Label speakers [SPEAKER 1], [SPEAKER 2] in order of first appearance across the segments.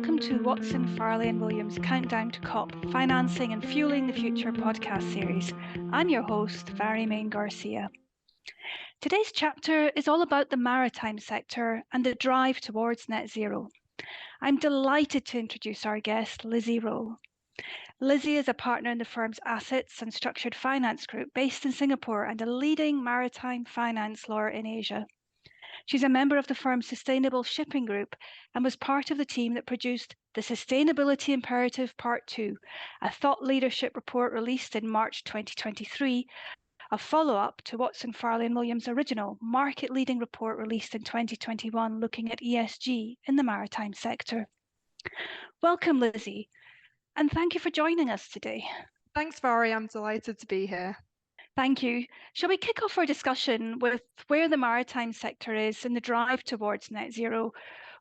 [SPEAKER 1] welcome to Watson, Farley and Williams' Countdown to COP, Financing and Fueling the Future podcast series. I'm your host, Mhairi Main Garcia. Today's chapter is all about the maritime sector and the drive towards net zero. I'm delighted to introduce our guest, Lizzie Rowe. Lizzie is a partner in the firm's Assets and Structured Finance Group based in Singapore and a leading maritime finance lawyer in Asia. She's a member of the firm's Sustainable Shipping Group and was part of the team that produced the Sustainability Imperative Part 2, a thought leadership report released in March 2023, a follow-up to Watson, Farley and Williams' original market-leading report released in 2021 looking at ESG in the maritime sector. Welcome, Lizzie, and thank you for joining us today.
[SPEAKER 2] Thanks, Mhairi. I'm delighted to be here.
[SPEAKER 1] Thank you. Shall we kick off our discussion with where the maritime sector is in the drive towards net zero?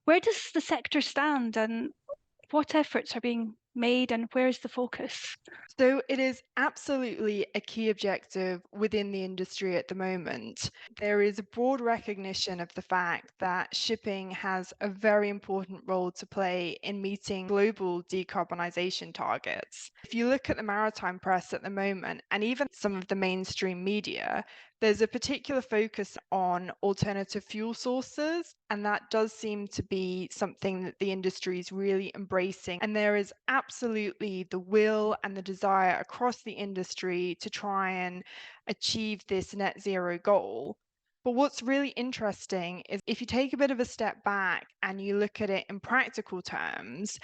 [SPEAKER 1] Where does the sector stand and what efforts are being made and where's the focus?
[SPEAKER 2] So it is absolutely a key objective within the industry at the moment. There is a broad recognition of the fact that shipping has a very important role to play in meeting global decarbonisation targets. If you look at the maritime press at the moment, and even some of the mainstream media, there's a particular focus on alternative fuel sources, and that does seem to be something that the industry is really embracing. And there is absolutely the will and the desire across the industry to try and achieve this net zero goal. But what's really interesting is if you take a bit of a step back and you look at it in practical terms,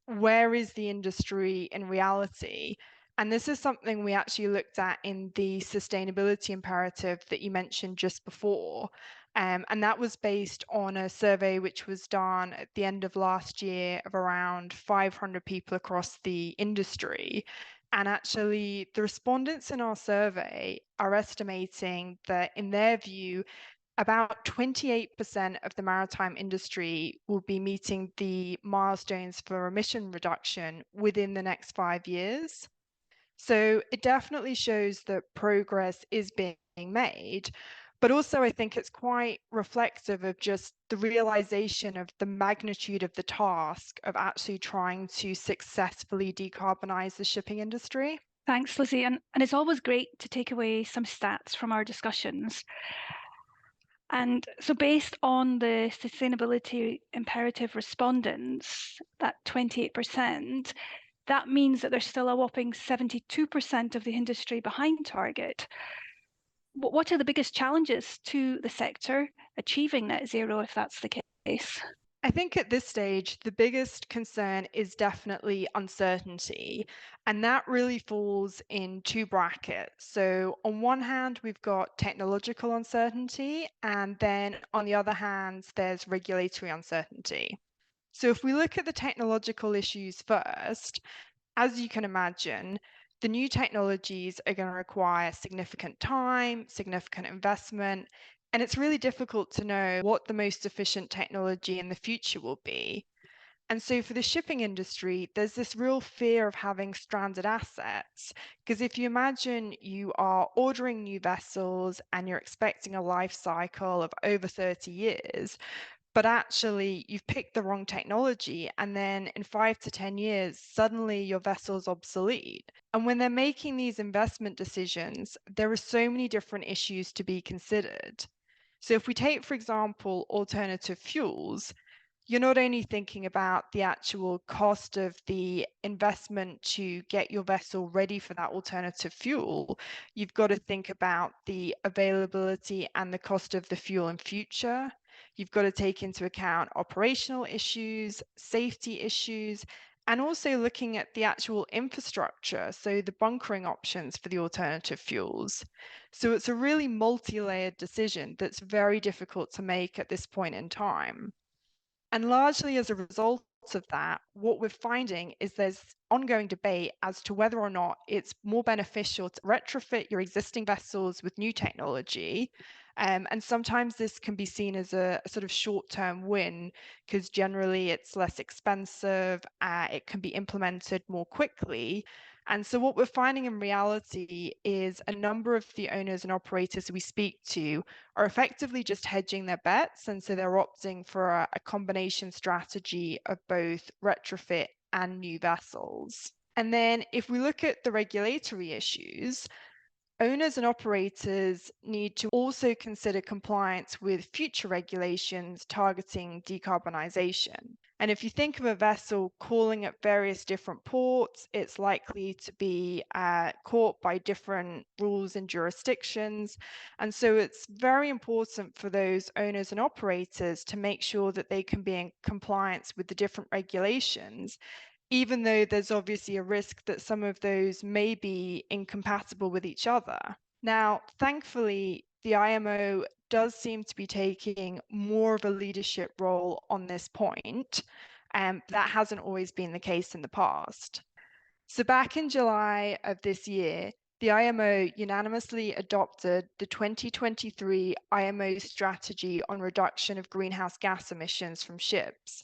[SPEAKER 2] where is the industry in reality? And this is something we actually looked at in the sustainability imperative that you mentioned just before. And that was based on a survey which was done at the end of last year of around 500 people across the industry. And actually, the respondents in our survey are estimating that, in their view, about 28% of the maritime industry will be meeting the milestones for emission reduction within the next 5 years. So it definitely shows that progress is being made, but also I think it's quite reflective of just the realization of the magnitude of the task of actually trying to successfully decarbonize the shipping industry.
[SPEAKER 1] Thanks, Lizzie. And it's always great to take away some stats from our discussions. And so based on the sustainability imperative respondents, that 28%, that means that there's still a whopping 72% of the industry behind target. What are the biggest challenges to the sector achieving net zero if that's the case?
[SPEAKER 2] I think at this stage, the biggest concern is definitely uncertainty. And that really falls in two brackets. So, on one hand, we've got technological uncertainty, and then on the other hand, there's regulatory uncertainty. So, if we look at the technological issues first, as you can imagine, the new technologies are going to require significant time, significant investment, and it's really difficult to know what the most efficient technology in the future will be. And so for the shipping industry, there's this real fear of having stranded assets. Because if you imagine you are ordering new vessels and you're expecting a life cycle of over 30 years, but actually you've picked the wrong technology, and then in 5 to 10 years, suddenly your vessel's obsolete. And when they're making these investment decisions, there are so many different issues to be considered. So if we take, for example, alternative fuels, you're not only thinking about the actual cost of the investment to get your vessel ready for that alternative fuel, you've got to think about the availability and the cost of the fuel in future. You've got to take into account operational issues, safety issues, and also looking at the actual infrastructure, so the bunkering options for the alternative fuels. So it's a really multi-layered decision that's very difficult to make at this point in time. And largely as a result of that, what we're finding is there's ongoing debate as to whether or not it's more beneficial to retrofit your existing vessels with new technology. And sometimes this can be seen as a sort of short-term win because generally it's less expensive, it can be implemented more quickly. And so what we're finding in reality is a number of the owners and operators we speak to are effectively just hedging their bets. And so they're opting for a combination strategy of both retrofit and new vessels. And then if we look at the regulatory issues, owners and operators need to also consider compliance with future regulations targeting decarbonisation. And if you think of a vessel calling at various different ports, it's likely to be caught by different rules and jurisdictions. And so it's very important for those owners and operators to make sure that they can be in compliance with the different regulations, even though there's obviously a risk that some of those may be incompatible with each other. Now, thankfully, the IMO does seem to be taking more of a leadership role on this point, and that hasn't always been the case in the past. So back in July of this year, the IMO unanimously adopted the 2023 IMO strategy on reduction of greenhouse gas emissions from ships.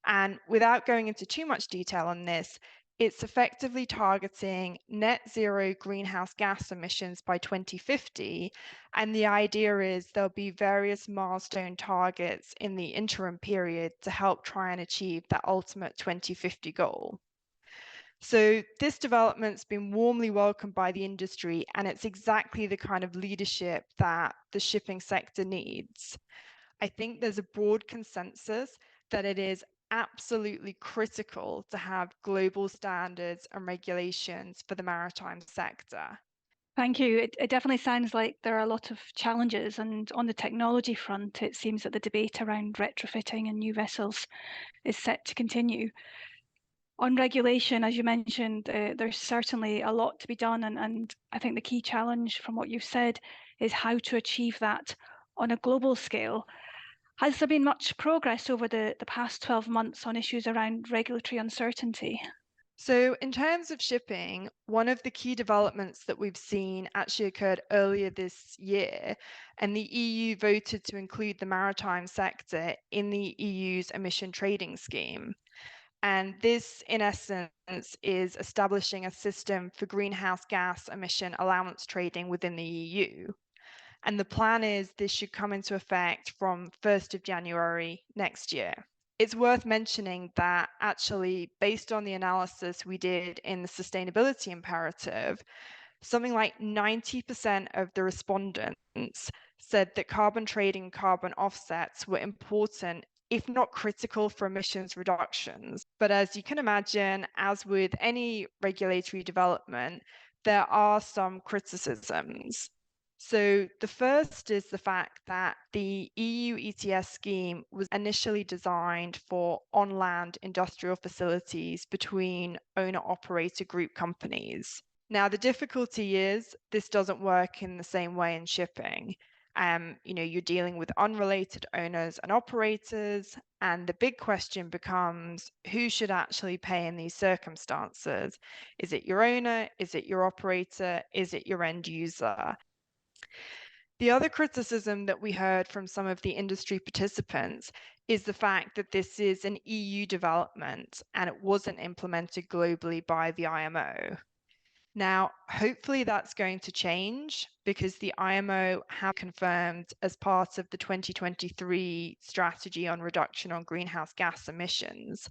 [SPEAKER 2] And without going into too much detail on this, it's effectively targeting net zero greenhouse gas emissions by 2050. And the idea is there'll be various milestone targets in the interim period to help try and achieve that ultimate 2050 goal. So this development's been warmly welcomed by the industry, and it's exactly the kind of leadership that the shipping sector needs. I think there's a broad consensus that it is absolutely critical to have global standards and regulations for the maritime sector.
[SPEAKER 1] Thank you. It definitely sounds like there are a lot of challenges, and on the technology front, it seems that the debate around retrofitting and new vessels is set to continue. On regulation, as you mentioned, there's certainly a lot to be done, and I think the key challenge from what you've said is how to achieve that on a global scale. Has there been much progress over the past 12 months on issues around regulatory uncertainty?
[SPEAKER 2] So, in terms of shipping, one of the key developments that we've seen actually occurred earlier this year, and the EU voted to include the maritime sector in the EU's emission trading scheme. And this, in essence, is establishing a system for greenhouse gas emission allowance trading within the EU. And the plan is this should come into effect from 1st of January next year. It's worth mentioning that actually, based on the analysis we did in the sustainability imperative, something like 90% of the respondents said that carbon trading and carbon offsets were important, if not critical, for emissions reductions. But as you can imagine, as with any regulatory development, there are some criticisms. So the first is the fact that the EU ETS scheme was initially designed for on-land industrial facilities between owner-operator group companies. Now, the difficulty is this doesn't work in the same way in shipping. You're dealing with unrelated owners and operators, and the big question becomes who should actually pay in these circumstances? Is it your owner? Is it your operator? Is it your end user? The other criticism that we heard from some of the industry participants is the fact that this is an EU development and it wasn't implemented globally by the IMO. Now, hopefully that's going to change because the IMO have confirmed as part of the 2023 strategy on reduction on greenhouse gas emissions,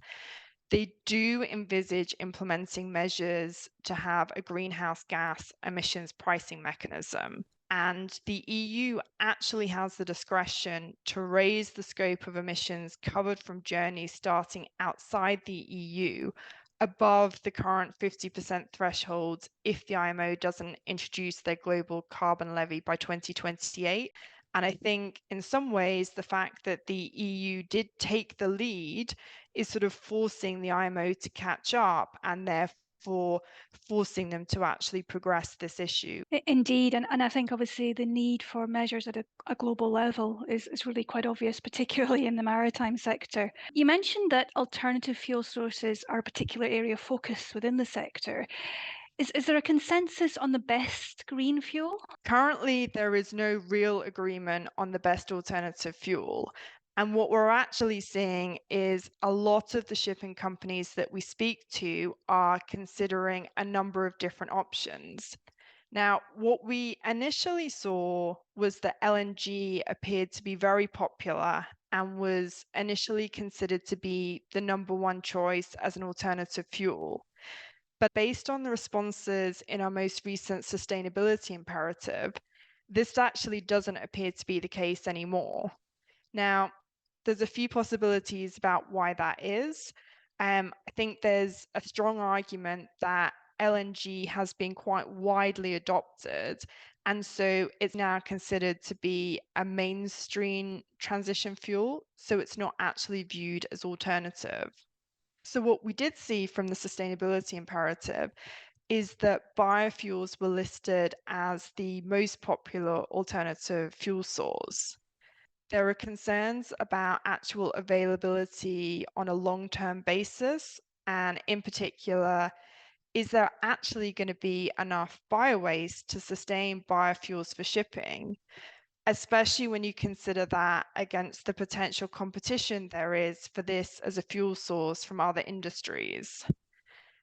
[SPEAKER 2] they do envisage implementing measures to have a greenhouse gas emissions pricing mechanism. And the EU actually has the discretion to raise the scope of emissions covered from journeys starting outside the EU above the current 50% threshold if the IMO doesn't introduce their global carbon levy by 2028. And I think in some ways, the fact that the EU did take the lead is sort of forcing the IMO to catch up and therefore forcing them to actually progress this issue.
[SPEAKER 1] Indeed, and I think obviously the need for measures at a global level is really quite obvious, particularly in the maritime sector. You mentioned that alternative fuel sources are a particular area of focus within the sector. Is there a consensus on the best green fuel?
[SPEAKER 2] Currently, there is no real agreement on the best alternative fuel. And what we're actually seeing is a lot of the shipping companies that we speak to are considering a number of different options. Now, what we initially saw was that LNG appeared to be very popular and was initially considered to be the number one choice as an alternative fuel. But based on the responses in our most recent sustainability imperative, this actually doesn't appear to be the case anymore. Now, there's a few possibilities about why that is. I think there's a strong argument that LNG has been quite widely adopted, and so it's now considered to be a mainstream transition fuel, so it's not actually viewed as alternative. So what we did see from the sustainability imperative is that biofuels were listed as the most popular alternative fuel source. There are concerns about actual availability on a long-term basis, and in particular, is there actually going to be enough biowaste to sustain biofuels for shipping, especially when you consider that against the potential competition there is for this as a fuel source from other industries.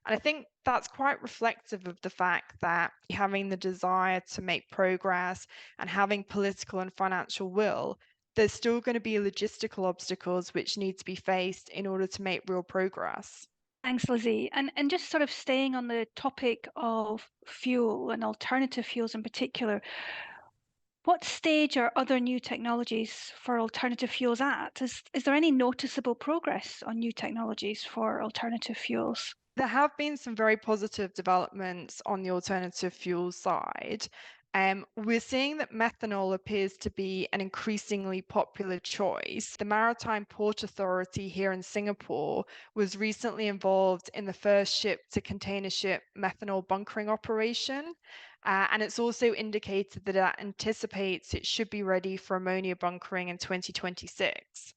[SPEAKER 2] And I think that's quite reflective of the fact that having the desire to make progress and having political and financial will, there's still going to be logistical obstacles which need to be faced in order to make real progress.
[SPEAKER 1] Thanks, Lizzie. And just sort of staying on the topic of fuel and alternative fuels in particular, what stage are other new technologies for alternative fuels at? Is there any noticeable progress on new technologies for alternative fuels?
[SPEAKER 2] There have been some very positive developments on the alternative fuel side. We're seeing that methanol appears to be an increasingly popular choice. The Maritime Port Authority here in Singapore was recently involved in the first ship-to-container ship methanol bunkering operation. And it's also indicated that it anticipates it should be ready for ammonia bunkering in 2026.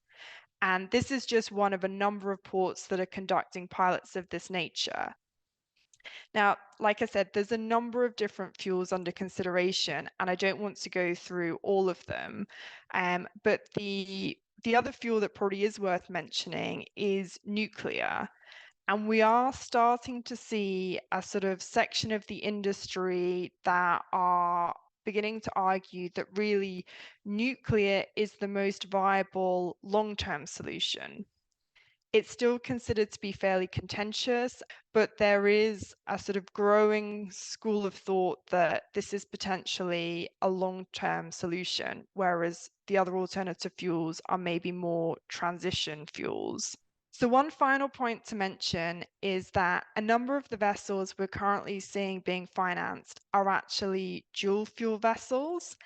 [SPEAKER 2] And this is just one of a number of ports that are conducting pilots of this nature. Now, like I said, there's a number of different fuels under consideration, and I don't want to go through all of them. But the other fuel that probably is worth mentioning is nuclear. And we are starting to see a sort of section of the industry that are beginning to argue that really nuclear is the most viable long-term solution. It's still considered to be fairly contentious, but there is a sort of growing school of thought that this is potentially a long-term solution, whereas the other alternative fuels are maybe more transition fuels. So one final point to mention is that a number of the vessels we're currently seeing being financed are actually dual fuel vessels.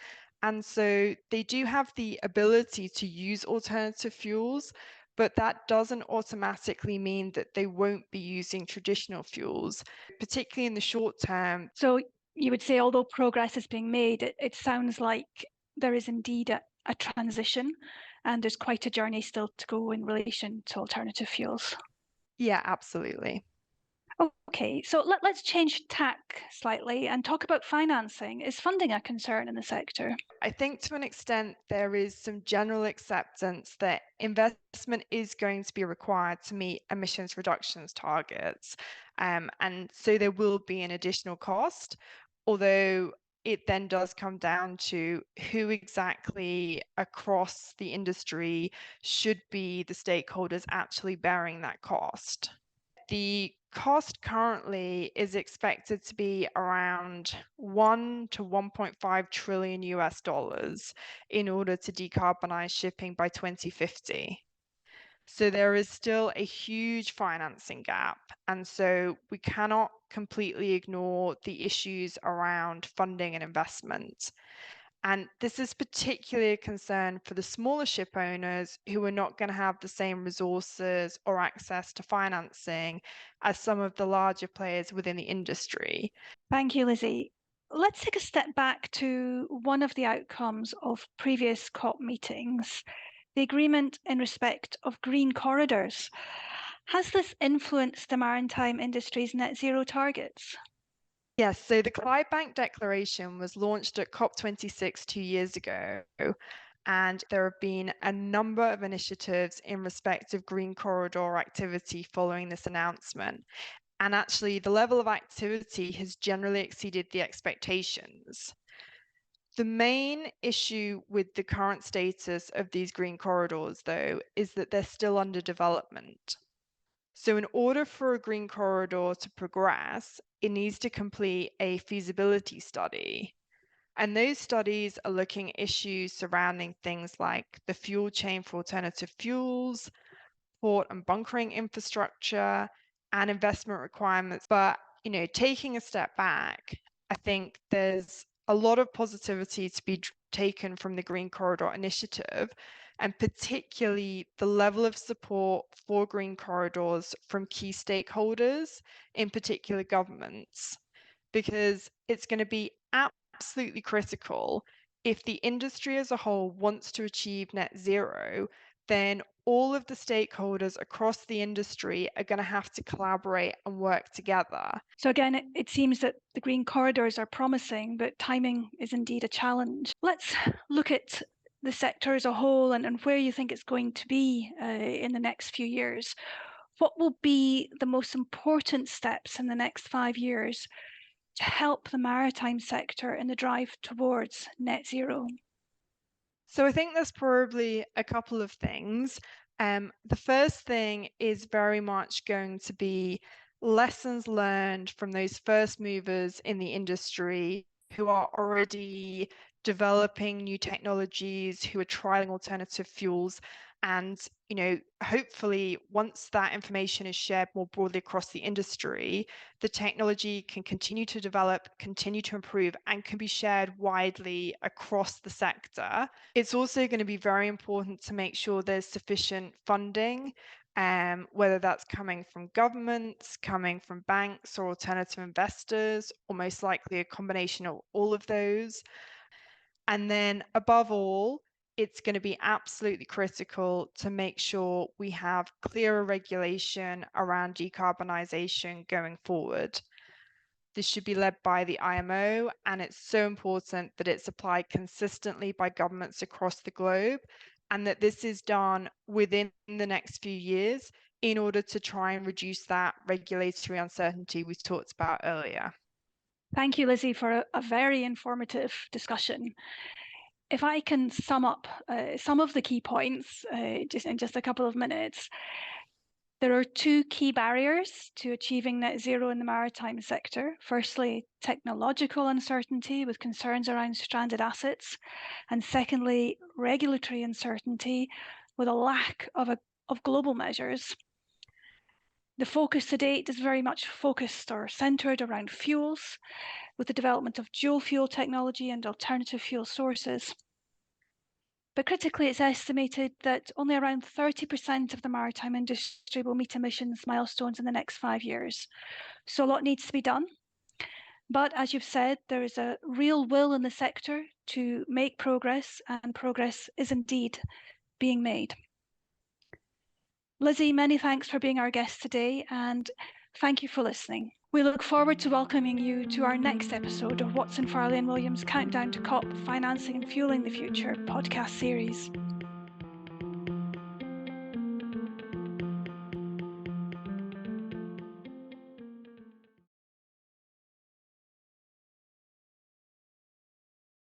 [SPEAKER 2] And so they do have the ability to use alternative fuels, but that doesn't automatically mean that they won't be using traditional fuels, particularly in the short term.
[SPEAKER 1] So you would say, although progress is being made, it sounds like there is indeed a transition and there's quite a journey still to go in relation to alternative fuels.
[SPEAKER 2] Yeah, absolutely.
[SPEAKER 1] Okay, so let's change tack slightly and talk about financing. Is funding a concern in the sector?
[SPEAKER 2] I think to an extent there is some general acceptance that investment is going to be required to meet emissions reductions targets. And so there will be an additional cost, although it then does come down to who exactly across the industry should be the stakeholders actually bearing that cost. The cost currently is expected to be around 1 to 1.5 trillion US dollars in order to decarbonize shipping by 2050. So there is still a huge financing gap. And so we cannot completely ignore the issues around funding and investment. And this is particularly a concern for the smaller ship owners who are not going to have the same resources or access to financing as some of the larger players within the industry.
[SPEAKER 1] Thank you, Lizzie. Let's take a step back to one of the outcomes of previous COP meetings, the agreement in respect of green corridors. Has this influenced the maritime industry's net zero targets?
[SPEAKER 2] Yes, so the Clydebank Declaration was launched at COP26 2 years ago. and there have been a number of initiatives in respect of green corridor activity following this announcement. And actually, the level of activity has generally exceeded the expectations. The main issue with the current status of these green corridors, though, is that they're still under development. So in order for a green corridor to progress, it needs to complete a feasibility study. And those studies are looking at issues surrounding things like the fuel chain for alternative fuels, port and bunkering infrastructure, and investment requirements. But, taking a step back, I think there's a lot of positivity to be taken from the Green Corridor Initiative, and particularly the level of support for green corridors from key stakeholders, in particular governments, because it's going to be absolutely critical if the industry as a whole wants to achieve net zero, then all of the stakeholders across the industry are going to have to collaborate and work together.
[SPEAKER 1] So again, it seems that the green corridors are promising, but timing is indeed a challenge. Let's look at the sector as a whole and where you think it's going to be in the next few years. What will be the most important steps in the next 5 years to help the maritime sector in the drive towards net zero?
[SPEAKER 2] So I think there's probably a couple of things. The first thing is very much going to be lessons learned from those first movers in the industry who are already developing new technologies, who are trialing alternative fuels. And, hopefully once that information is shared more broadly across the industry, the technology can continue to develop, continue to improve, and can be shared widely across the sector. It's also going to be very important to make sure there's sufficient funding, whether that's coming from governments, coming from banks or alternative investors, or most likely a combination of all of those. And then above all, it's going to be absolutely critical to make sure we have clearer regulation around decarbonisation going forward. This should be led by the IMO, and it's so important that it's applied consistently by governments across the globe, and that this is done within the next few years in order to try and reduce that regulatory uncertainty we talked about earlier.
[SPEAKER 1] Thank you, Lizzie, for a very informative discussion. If I can sum up some of the key points just in just a couple of minutes, there are two key barriers to achieving net zero in the maritime sector. Firstly, technological uncertainty with concerns around stranded assets, and secondly, regulatory uncertainty with a lack of global measures. The focus to date is very much focused or centred around fuels, with the development of dual fuel technology and alternative fuel sources. But critically, it's estimated that only around 30% of the maritime industry will meet emissions milestones in the next 5 years. So a lot needs to be done. But as you've said, there is a real will in the sector to make progress, and progress is indeed being made. Lizzie, many thanks for being our guest today, and thank you for listening. We look forward to welcoming you to our next episode of Watson, Farley and Williams' Countdown to COP Financing and Fueling the Future podcast series.